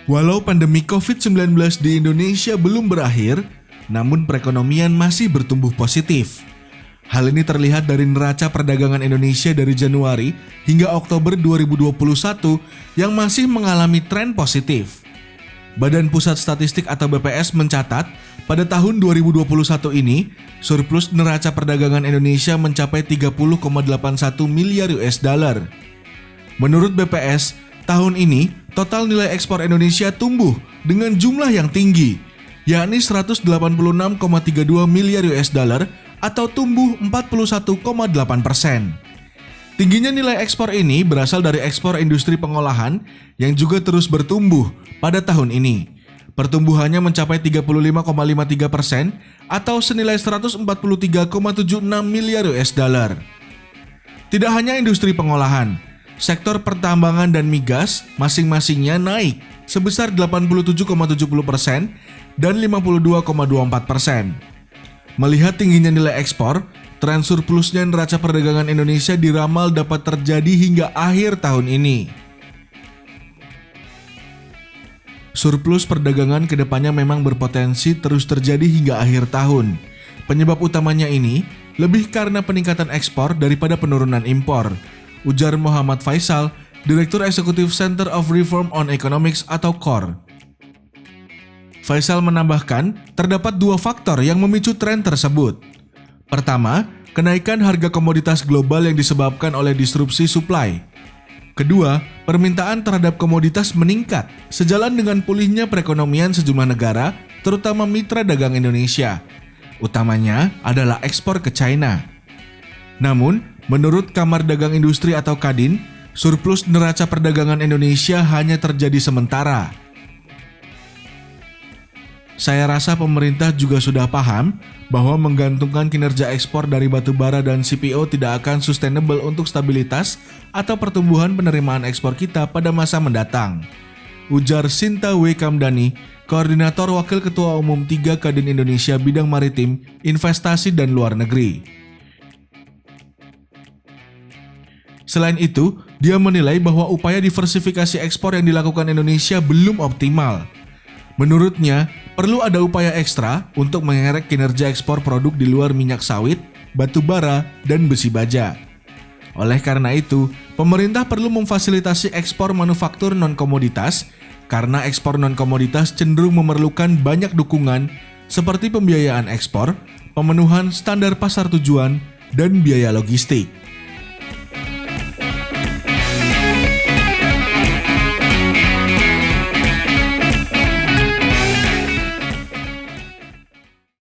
Walau pandemi COVID-19 di Indonesia belum berakhir, namun perekonomian masih bertumbuh positif. Hal ini terlihat dari neraca perdagangan Indonesia dari Januari hingga Oktober 2021 yang masih mengalami tren positif. Badan Pusat Statistik atau BPS mencatat, pada tahun 2021 ini, surplus neraca perdagangan Indonesia mencapai 30,81 miliar US dollar. Menurut BPS, tahun ini total nilai ekspor Indonesia tumbuh dengan jumlah yang tinggi, yakni 186,32 miliar US dollar atau tumbuh 41,8%. Tingginya nilai ekspor ini berasal dari ekspor industri pengolahan yang juga terus bertumbuh pada tahun ini. Pertumbuhannya mencapai 35,53% atau senilai 143,76 miliar US dollar. Tidak hanya industri pengolahan, sektor pertambangan dan migas masing-masingnya naik sebesar 87,70% dan 52,24%. Melihat tingginya nilai ekspor, tren surplusnya neraca perdagangan Indonesia diramal dapat terjadi hingga akhir tahun ini. Surplus perdagangan kedepannya memang berpotensi terus terjadi hingga akhir tahun. Penyebab utamanya ini lebih karena peningkatan ekspor daripada penurunan impor, ujar Muhammad Faisal, Direktur Eksekutif Center of Reform on Economics atau CORE. Faisal menambahkan, terdapat dua faktor yang memicu tren tersebut. Pertama, kenaikan harga komoditas global yang disebabkan oleh disrupsi supply. Kedua, permintaan terhadap komoditas meningkat sejalan dengan pulihnya perekonomian sejumlah negara, terutama mitra dagang Indonesia. Utamanya adalah ekspor ke China. Namun, menurut Kamar Dagang Industri atau Kadin, surplus neraca perdagangan Indonesia hanya terjadi sementara. Saya rasa pemerintah juga sudah paham bahwa menggantungkan kinerja ekspor dari batubara dan CPO tidak akan sustainable untuk stabilitas atau pertumbuhan penerimaan ekspor kita pada masa mendatang, ujar Sinta W. Kamdani, Koordinator Wakil Ketua Umum 3 Kadin Indonesia Bidang Maritim, Investasi dan Luar Negeri. Selain itu, dia menilai bahwa upaya diversifikasi ekspor yang dilakukan Indonesia belum optimal. Menurutnya, perlu ada upaya ekstra untuk mengerek kinerja ekspor produk di luar minyak sawit, batu bara, dan besi baja. Oleh karena itu, pemerintah perlu memfasilitasi ekspor manufaktur non-komoditas karena ekspor non-komoditas cenderung memerlukan banyak dukungan seperti pembiayaan ekspor, pemenuhan standar pasar tujuan, dan biaya logistik.